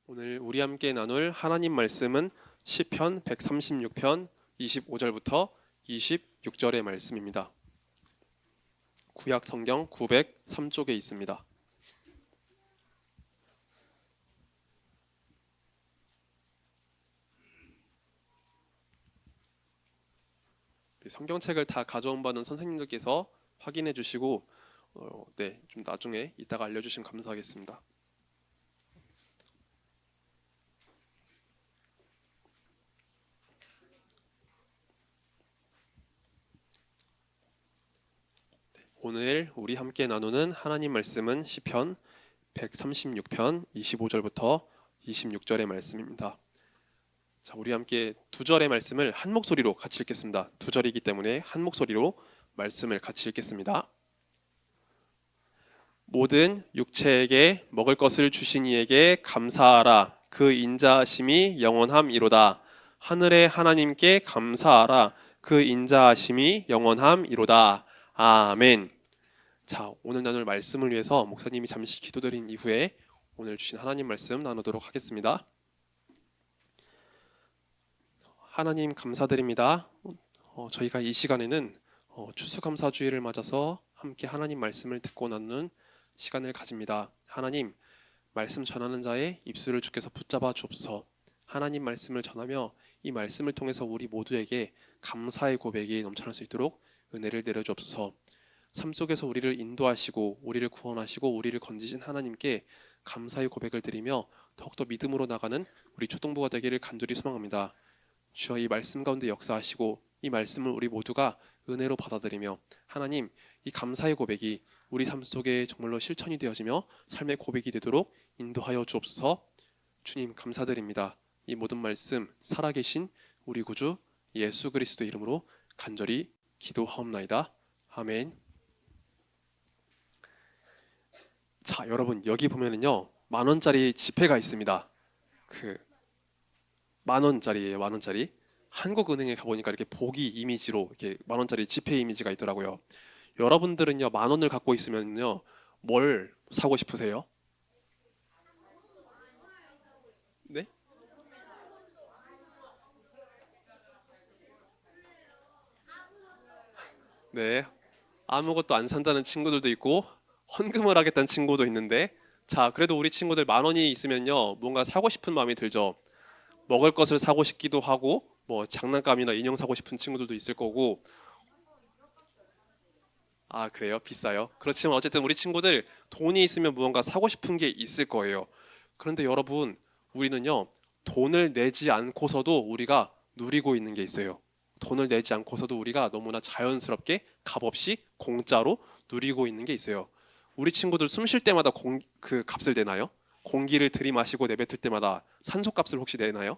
오늘 우리 함께 나눌 하나님 말씀은 시편 136편 25절부터 26절의 말씀입니다. 구약 성경 903쪽에 있습니다. 성경책을 다 가져온 바는 선생님들께서 확인해 주시고 좀 나중에 이따가 알려주시면 감사하겠습니다. 오늘 우리 함께 나누는 하나님 말씀은 시편 136편 25절부터 26절의 말씀입니다. 자, 우리 함께 두 절의 말씀을 한 목소리로 같이 읽겠습니다. 두 절이기 때문에 한 목소리로 말씀을 같이 읽겠습니다. 모든 육체에게 먹을 것을 주신 이에게 감사하라. 그 인자하심이 영원함이로다. 하늘의 하나님께 감사하라. 그 인자하심이 영원함이로다. 아멘. 자, 오늘 나눌 말씀을 위해서 목사님이 잠시 기도드린 이후에 오늘 주신 하나님 말씀 나누도록 하겠습니다. 하나님 감사드립니다. 저희가 이 시간에는 추수감사주의를 맞아서 함께 하나님 말씀을 듣고 나누는 시간을 가집니다. 하나님, 말씀 전하는 자의 입술을 주께서 붙잡아 주옵소서. 하나님 말씀을 전하며 이 말씀을 통해서 우리 모두에게 감사의 고백이 넘쳐날 수 있도록 은혜를 내려주옵소서. 삶 속에서 우리를 인도하시고 우리를 구원하시고 우리를 건지신 하나님께 감사의 고백을 드리며 더욱더 믿음으로 나가는 우리 초동부가 되기를 간절히 소망합니다. 주여, 이 말씀 가운데 역사하시고 이 말씀을 우리 모두가 은혜로 받아들이며 하나님, 이 감사의 고백이 우리 삶 속에 정말로 실천이 되어지며 삶의 고백이 되도록 인도하여 주옵소서. 주님 감사드립니다. 이 모든 말씀 살아계신 우리 구주 예수 그리스도 이름으로 간절히 기도하옵나이다. 아멘. 자, 여러분, 여기 보면은요 10,000원짜리 지폐가 있습니다. 그 10,000원짜리예요. 10,000원짜리. 한국은행에 가보니까 이렇게 보기 이미지로 이렇게 10,000원짜리 지폐 이미지가 있더라고요. 여러분들은요 10,000원을 갖고 있으면요 뭘 사고 싶으세요? 네? 네. 아무것도 안 산다는 친구들도 있고 헌금을 하겠다는 친구도 있는데, 자, 그래도 우리 친구들 10,000원이 있으면요 뭔가 사고 싶은 마음이 들죠. 먹을 것을 사고 싶기도 하고 뭐 장난감이나 인형 사고 싶은 친구들도 있을 거고. 아, 그래요? 비싸요? 그렇지만 어쨌든 우리 친구들 돈이 있으면 무언가 사고 싶은 게 있을 거예요. 그런데 여러분, 우리는요 돈을 내지 않고서도 우리가 누리고 있는 게 있어요. 돈을 내지 않고서도 우리가 너무나 자연스럽게 값없이 공짜로 누리고 있는 게 있어요. 우리 친구들 숨 쉴 때마다 그 값을 내나요? 공기를 들이마시고 내뱉을 때마다 산소값을 혹시 내나요?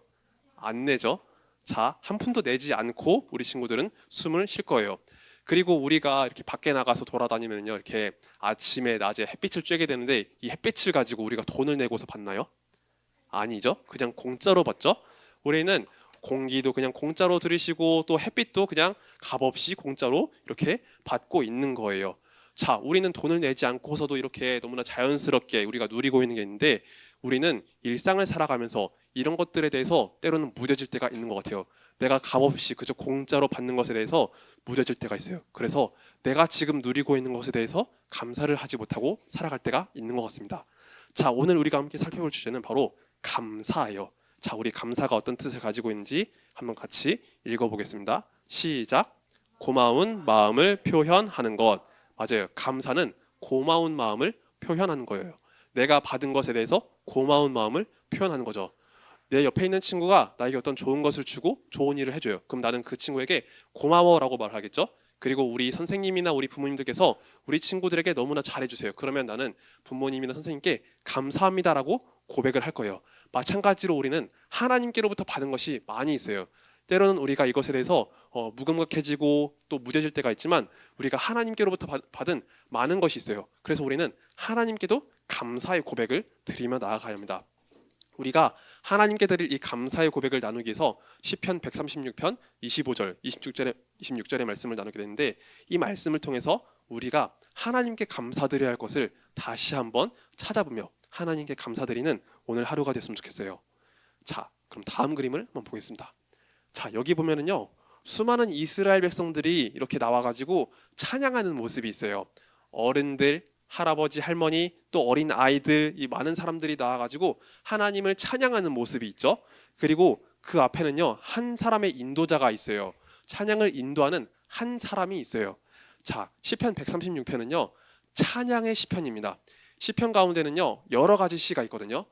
안 내죠. 자, 한 푼도 내지 않고 우리 친구들은 숨을 쉴 거예요. 그리고 우리가 이렇게 밖에 나가서 돌아다니면요 이렇게 아침에 낮에 햇빛을 쬐게 되는데 이 햇빛을 가지고 우리가 돈을 내고서 받나요? 아니죠. 그냥 공짜로 받죠. 우리는 공기도 그냥 공짜로 들이쉬고 또 햇빛도 그냥 값없이 공짜로 이렇게 받고 있는 거예요. 자, 우리는 돈을 내지 않고서도 이렇게 너무나 자연스럽게 우리가 누리고 있는 게 있는데, 우리는 일상을 살아가면서 이런 것들에 대해서 때로는 무뎌질 때가 있는 것 같아요. 내가 값없이 그저 공짜로 받는 것에 대해서 무뎌질 때가 있어요. 그래서 내가 지금 누리고 있는 것에 대해서 감사를 하지 못하고 살아갈 때가 있는 것 같습니다. 자, 오늘 우리가 함께 살펴볼 주제는 바로 감사예요. 자, 우리 감사가 어떤 뜻을 가지고 있는지 한번 같이 읽어보겠습니다. 시작. 고마운 마음을 표현하는 것. 맞아요. 감사는 고마운 마음을 표현하는 거예요. 내가 받은 것에 대해서 고마운 마음을 표현하는 거죠. 내 옆에 있는 친구가 나에게 어떤 좋은 것을 주고 좋은 일을 해줘요. 그럼 나는 그 친구에게 고마워라고 말하겠죠. 그리고 우리 선생님이나 우리 부모님들께서 우리 친구들에게 너무나 잘해주세요. 그러면 나는 부모님이나 선생님께 감사합니다라고 고백을 할 거예요. 마찬가지로 우리는 하나님께로부터 받은 것이 많이 있어요. 때로는 우리가 이것에 대해서 무감각해지고 또 무뎌질 때가 있지만 우리가 하나님께로부터 받은 많은 것이 있어요. 그래서 우리는 하나님께도 감사의 고백을 드리며 나아가야 합니다. 우리가 하나님께 드릴 이 감사의 고백을 나누기 위해서 시편 136편 25절, 26절의 말씀을 나누게 되는데, 이 말씀을 통해서 우리가 하나님께 감사드려야 할 것을 다시 한번 찾아보며 하나님께 감사드리는 오늘 하루가 됐으면 좋겠어요. 자, 그럼 다음 그림을 한번 보겠습니다. 자, 여기 보면은요, 수많은 이스라엘 백성들이 이렇게 나와가지고 찬양하는 모습이 있어요. 어른들, 할아버지, 할머니, 또 어린 아이들, 이 많은 사람들이 나와가지고 하나님을 찬양하는 모습이 있죠. 그리고 그 앞에는요, 한 사람의 인도자가 있어요. 찬양을 인도하는 한 사람이 있어요. 자, 시편 136편은요, 찬양의 시편입니다. 시편 가운데는요, 여러 가지 시가 있거든요.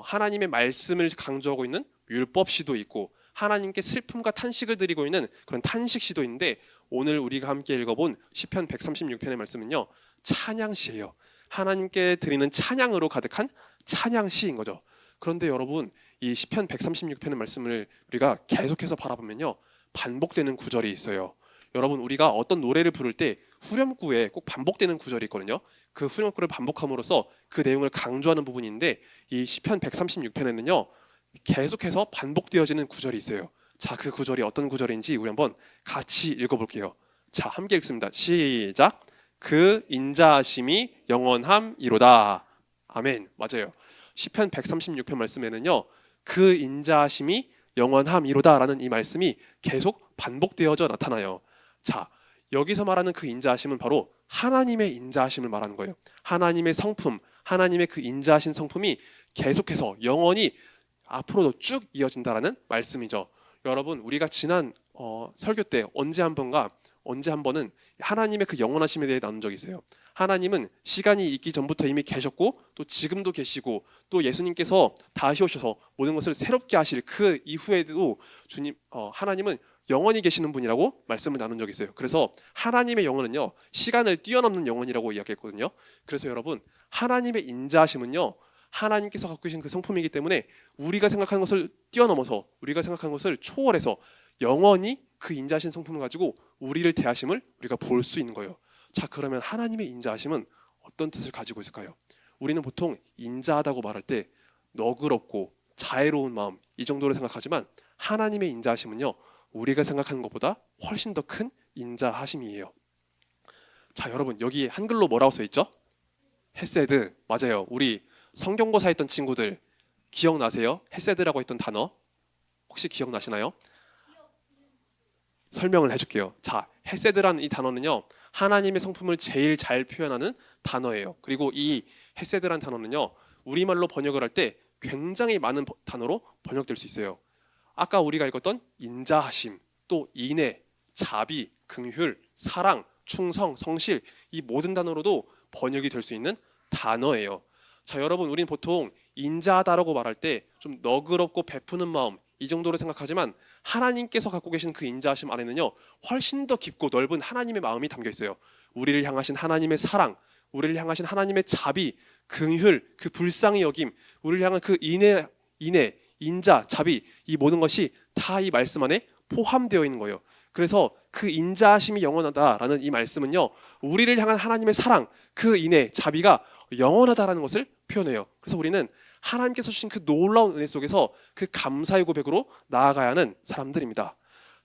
하나님의 말씀을 강조하고 있는 율법시도 있고, 하나님께 슬픔과 탄식을 드리고 있는 그런 탄식시도 있는데, 오늘 우리가 함께 읽어본 시편 136편의 말씀은요, 찬양시예요. 하나님께 드리는 찬양으로 가득한 찬양시인 거죠. 그런데 여러분, 이 시편 136편의 말씀을 우리가 계속해서 바라보면요, 반복되는 구절이 있어요. 여러분, 우리가 어떤 노래를 부를 때 후렴구에 꼭 반복되는 구절이 있거든요. 그 후렴구를 반복함으로써 그 내용을 강조하는 부분인데, 이 시편 136편에는요, 계속해서 반복되어지는 구절이 있어요. 자, 그 구절이 어떤 구절인지 우리 한번 같이 읽어볼게요. 자, 함께 읽습니다. 시작. 그 인자하심이 영원함이로다. 아멘. 맞아요. 시편 136편 말씀에는요, 그 인자하심이 영원함이로다라는 이 말씀이 계속 반복되어져 나타나요. 자, 여기서 말하는 그 인자하심은 바로 하나님의 인자하심을 말하는 거예요. 하나님의 성품, 하나님의 그 인자하신 성품이 계속해서 영원히 앞으로도 쭉 이어진다라는 말씀이죠. 여러분, 우리가 지난 설교 때 언제 한 번은 하나님의 그 영원하심에 대해 나눈 적이 있어요. 하나님은 시간이 있기 전부터 이미 계셨고, 또 지금도 계시고, 또 예수님께서 다시 오셔서 모든 것을 새롭게 하실 그 이후에도 하나님은 영원히 계시는 분이라고 말씀을 나눈 적이 있어요. 그래서 하나님의 영혼은요, 시간을 뛰어넘는 영혼이라고 이야기했거든요. 그래서 여러분, 하나님의 인자하심은요, 하나님께서 갖고 계신 그 성품이기 때문에 우리가 생각하는 것을 뛰어넘어서, 우리가 생각하는 것을 초월해서 영원히 그 인자하신 성품을 가지고 우리를 대하심을 우리가 볼 수 있는 거예요. 자, 그러면 하나님의 인자하심은 어떤 뜻을 가지고 있을까요? 우리는 보통 인자하다고 말할 때 너그럽고 자애로운 마음, 이 정도로 생각하지만, 하나님의 인자하심은요, 우리가 생각하는 것보다 훨씬 더 큰 인자하심이에요. 자, 여러분, 여기 한글로 뭐라고 써 있죠? 헤세드. 맞아요. 우리 성경고사 했던 친구들 기억나세요? 헤세드라고 했던 단어 혹시 기억나시나요? 설명을 해줄게요. 자, 헤세드라는 이 단어는요, 하나님의 성품을 제일 잘 표현하는 단어예요. 그리고 이 헤세드라는 단어는요, 우리말로 번역을 할 때 굉장히 많은 단어로 번역될 수 있어요. 아까 우리가 읽었던 인자하심, 또 인애, 자비, 긍휼, 사랑, 충성, 성실, 이 모든 단어로도 번역이 될 수 있는 단어예요. 자, 여러분, 우리는 보통 인자하다라고 말할 때 좀 너그럽고 베푸는 마음, 이 정도로 생각하지만, 하나님께서 갖고 계신 그 인자하심 안에는요, 훨씬 더 깊고 넓은 하나님의 마음이 담겨 있어요. 우리를 향하신 하나님의 사랑, 우리를 향하신 하나님의 자비, 긍휼, 그 불쌍히 여김, 우리를 향한 그 인애, 인자, 자비, 이 모든 것이 다 이 말씀 안에 포함되어 있는 거예요. 그래서 그 인자하심이 영원하다라는 이 말씀은요, 우리를 향한 하나님의 사랑, 그 인애, 자비가 영원하다라는 것을 표현해요. 그래서 우리는 하나님께서 주신 그 놀라운 은혜 속에서 그 감사의 고백으로 나아가야 하는 사람들입니다.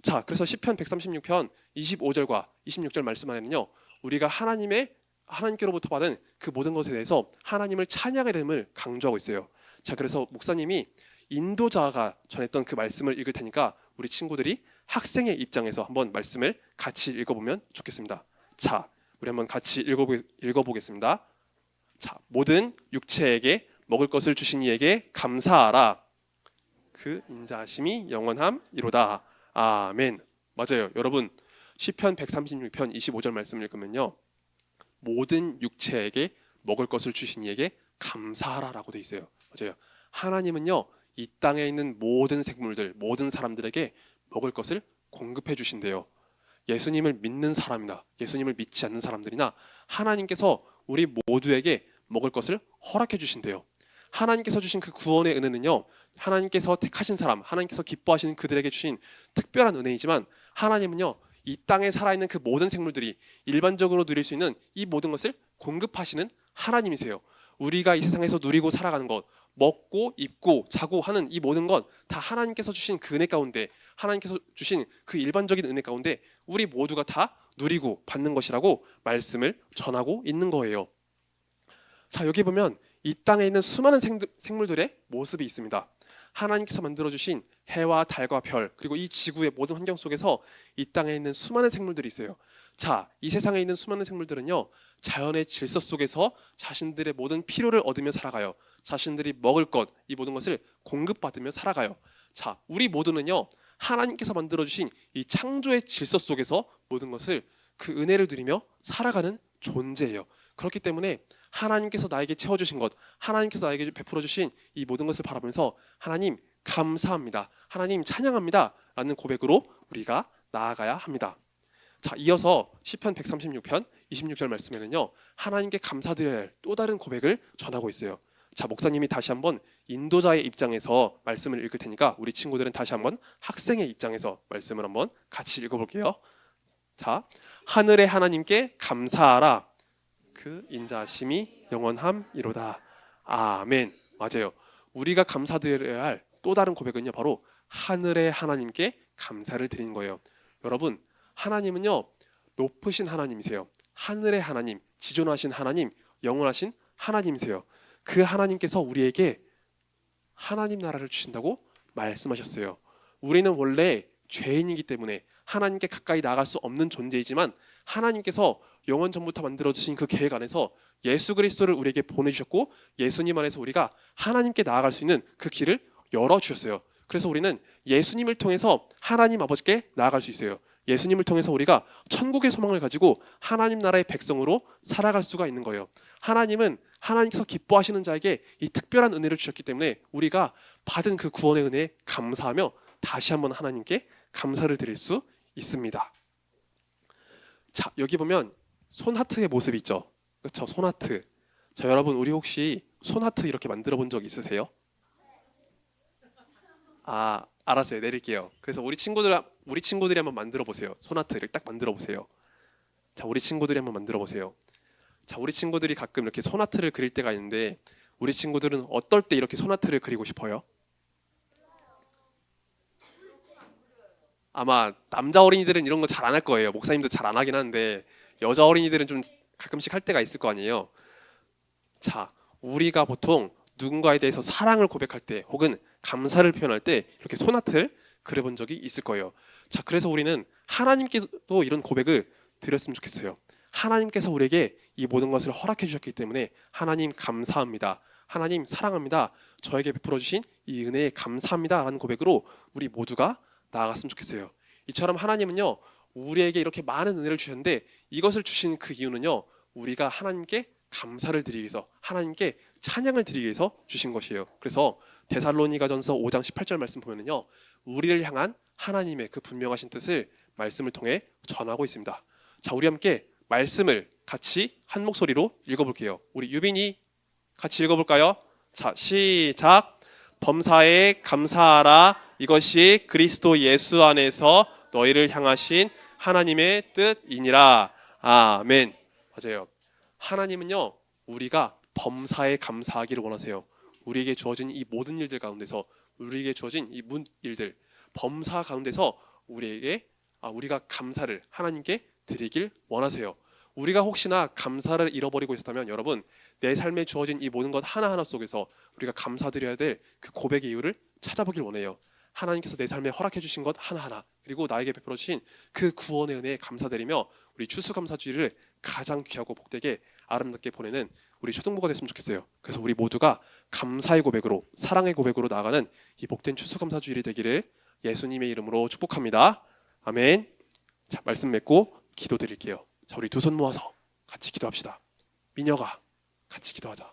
자, 그래서 시편 136편 25절과 26절 말씀 안에는요, 우리가 하나님께로부터 받은 그 모든 것에 대해서 하나님을 찬양해야 됨을 강조하고 있어요. 자, 그래서 목사님이 인도자가 전했던 그 말씀을 읽을 테니까 우리 친구들이 학생의 입장에서 한번 말씀을 같이 읽어보면 좋겠습니다. 자, 우리 한번 같이 읽어보겠습니다. 자, 모든 육체에게 먹을 것을 주신 이에게 감사하라. 그 인자하심이 영원함이로다. 아멘. 맞아요. 여러분, 시편 136편 25절 말씀 읽으면요, 모든 육체에게 먹을 것을 주신 이에게 감사하라라고 돼 있어요. 맞아요. 하나님은요, 이 땅에 있는 모든 생물들, 모든 사람들에게 먹을 것을 공급해 주신대요. 예수님을 믿는 사람이나 예수님을 믿지 않는 사람들이나 하나님께서 우리 모두에게 먹을 것을 허락해 주신대요. 하나님께서 주신 그 구원의 은혜는요, 하나님께서 택하신 사람, 하나님께서 기뻐하시는 그들에게 주신 특별한 은혜이지만, 하나님은요, 이 땅에 살아있는 그 모든 생물들이 일반적으로 누릴 수 있는 이 모든 것을 공급하시는 하나님이세요. 우리가 이 세상에서 누리고 살아가는 것, 먹고 입고 자고 하는 이 모든 건 다 하나님께서 주신 그 은혜 가운데, 하나님께서 주신 그 일반적인 은혜 가운데 우리 모두가 다 누리고 받는 것이라고 말씀을 전하고 있는 거예요. 자, 여기 보면 이 땅에 있는 수많은 생물들의 모습이 있습니다. 하나님께서 만들어주신 해와 달과 별, 그리고 이 지구의 모든 환경 속에서 이 땅에 있는 수많은 생물들이 있어요. 자, 이 세상에 있는 수많은 생물들은요, 자연의 질서 속에서 자신들의 모든 필요를 얻으며 살아가요. 자신들이 먹을 것, 이 모든 것을 공급받으며 살아가요. 자, 우리 모두는요, 하나님께서 만들어주신 이 창조의 질서 속에서 모든 것을 그 은혜를 누리며 살아가는 존재예요. 그렇기 때문에 하나님께서 나에게 채워주신 것, 하나님께서 나에게 베풀어주신 이 모든 것을 바라보면서 하나님 감사합니다, 하나님 찬양합니다 라는 고백으로 우리가 나아가야 합니다. 자, 이어서 시편 136편 26절 말씀에는요, 하나님께 감사드려야 할 또 다른 고백을 전하고 있어요. 자, 목사님이 다시 한번 인도자의 입장에서 말씀을 읽을 테니까 우리 친구들은 다시 한번 학생의 입장에서 말씀을 한번 같이 읽어볼게요. 자, 하늘의 하나님께 감사하라. 그 인자하심이 영원함이로다. 아멘. 맞아요. 우리가 감사드려야 할 또 다른 고백은요, 바로 하늘의 하나님께 감사를 드리는 거예요. 여러분, 하나님은요, 높으신 하나님이세요. 하늘의 하나님, 지존하신 하나님, 영원하신 하나님이세요. 그 하나님께서 우리에게 하나님 나라를 주신다고 말씀하셨어요. 우리는 원래 죄인이기 때문에 하나님께 가까이 나아갈 수 없는 존재이지만 하나님께서 영원 전부터 만들어주신 그 계획 안에서 예수 그리스도를 우리에게 보내주셨고, 예수님 안에서 우리가 하나님께 나아갈 수 있는 그 길을 열어주셨어요. 그래서 우리는 예수님을 통해서 하나님 아버지께 나아갈 수 있어요. 예수님을 통해서 우리가 천국의 소망을 가지고 하나님 나라의 백성으로 살아갈 수가 있는 거예요. 하나님은 하나님께서 기뻐하시는 자에게 이 특별한 은혜를 주셨기 때문에 우리가 받은 그 구원의 은혜에 감사하며 다시 한번 하나님께 감사를 드릴 수 있습니다. 자, 여기 보면 손하트의 모습이 있죠. 그렇죠? 손하트. 자, 여러분, 우리 혹시 손하트 이렇게 만들어 본 적 있으세요? 아, 알았어요. 내릴게요. 그래서 우리 친구들이 한번 만들어 보세요. 손하트를 딱 만들어 보세요. 자, 우리 친구들이 한번 만들어 보세요. 자, 우리 친구들이 가끔 이렇게 손하트를 그릴 때가 있는데 우리 친구들은 어떨 때 이렇게 손하트를 그리고 싶어요? 아마 남자 어린이들은 이런 거 잘 안 할 거예요. 목사님도 잘 안 하긴 하는데 여자 어린이들은 좀 가끔씩 할 때가 있을 거 아니에요. 자, 우리가 보통 누군가에 대해서 사랑을 고백할 때 혹은 감사를 표현할 때 이렇게 손하트를 그려본 적이 있을 거예요. 자, 그래서 우리는 하나님께도 이런 고백을 드렸으면 좋겠어요. 하나님께서 우리에게 이 모든 것을 허락해 주셨기 때문에 하나님 감사합니다, 하나님 사랑합니다, 저에게 베풀어 주신 이 은혜에 감사합니다 라는 고백으로 우리 모두가 나아갔으면 좋겠어요. 이처럼 하나님은요, 우리에게 이렇게 많은 은혜를 주셨는데 이것을 주신 그 이유는요, 우리가 하나님께 감사를 드리기 위해서, 하나님께 찬양을 드리기 위해서 주신 것이에요. 그래서 데살로니가전서 5장 18절 말씀 보면은요, 우리를 향한 하나님의 그 분명하신 뜻을 말씀을 통해 전하고 있습니다. 자, 우리 함께 말씀을 같이 한 목소리로 읽어볼게요. 우리 유빈이 같이 읽어볼까요? 자, 시작. 범사에 감사하라. 이것이 그리스도 예수 안에서 너희를 향하신 하나님의 뜻이니라. 아멘. 맞아요. 하나님은요, 우리가 범사에 감사하기를 원하세요. 우리에게 주어진 이 모든 일들 가운데서, 우리에게 주어진 이 일들, 범사 가운데서 우리가 감사를 하나님께 드리길 원하세요. 우리가 혹시나 감사를 잃어버리고 있었다면 여러분, 내 삶에 주어진 이 모든 것 하나하나 속에서 우리가 감사드려야 될 그 고백의 이유를 찾아보길 원해요. 하나님께서 내 삶에 허락해 주신 것 하나하나, 그리고 나에게 베풀어 주신 그 구원의 은혜에 감사드리며 우리 추수감사주의를 가장 귀하고 복되게 아름답게 보내는 우리 초등부가 됐으면 좋겠어요. 그래서 우리 모두가 감사의 고백으로, 사랑의 고백으로 나아가는 이 복된 추수감사주일이 되기를 예수님의 이름으로 축복합니다. 아멘. 자, 말씀 맺고 기도드릴게요. 자, 우리 두 손 모아서 같이 기도합시다. 민혁아, 같이 기도하자.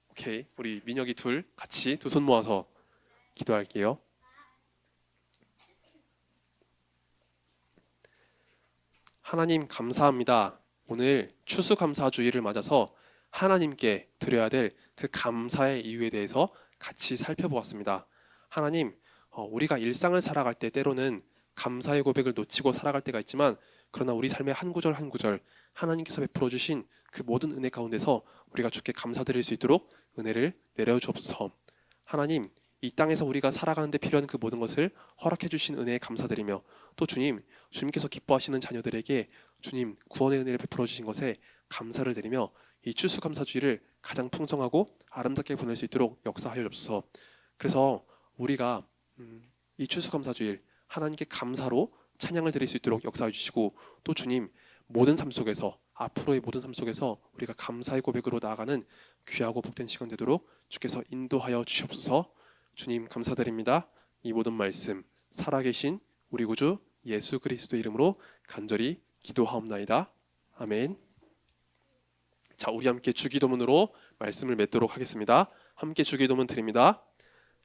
오케이, 우리 민혁이 둘 같이 두 손 모아서 기도할게요. 하나님 감사합니다. 오늘 추수감사주의를 맞아서 하나님께 드려야 될 그 감사의 이유에 대해서 같이 살펴보았습니다. 하나님, 우리가 일상을 살아갈 때 때로는 감사의 고백을 놓치고 살아갈 때가 있지만, 그러나 우리 삶의 한 구절 한 구절 하나님께서 베풀어 주신 그 모든 은혜 가운데서 우리가 주께 감사드릴 수 있도록 은혜를 내려 주옵소서. 하나님, 이 땅에서 우리가 살아가는데 필요한 그 모든 것을 허락해 주신 은혜에 감사드리며, 또 주님께서 기뻐하시는 자녀들에게 주님 구원의 은혜를 베풀어 주신 것에 감사를 드리며, 이 추수감사주의를 가장 풍성하고 아름답게 보낼 수 있도록 역사하여 주옵소서. 그래서 우리가 이 추수감사주일 하나님께 감사로 찬양을 드릴 수 있도록 역사해 주시고, 또 주님 모든 삶 속에서, 앞으로의 모든 삶 속에서 우리가 감사의 고백으로 나아가는 귀하고 복된 시간 되도록 주께서 인도하여 주시옵소서. 주님 감사드립니다. 이 모든 말씀 살아계신 우리 구주 예수 그리스도 이름으로 간절히 기도하옵나이다. 아멘. 자, 우리 함께 주기도문으로 말씀을 맺도록 하겠습니다. 함께 주기도문 드립니다.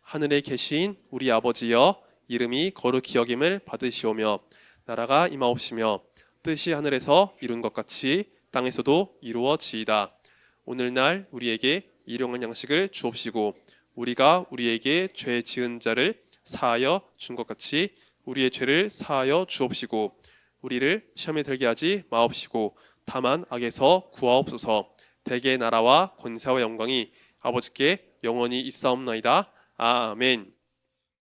하늘에 계신 우리 아버지여, 이름이 거룩히 여김을 받으시오며 나라가 임하옵시며 뜻이 하늘에서 이룬 것 같이 땅에서도 이루어지이다. 오늘날 우리에게 일용할 양식을 주옵시고, 우리가 우리에게 죄 지은 자를 사하여 준 것 같이 우리의 죄를 사하여 주옵시고, 우리를 시험에 들게 하지 마옵시고 다만 악에서 구하옵소서. 대개의 나라와 권세와 영광이 아버지께 영원히 있사옵나이다. 아멘.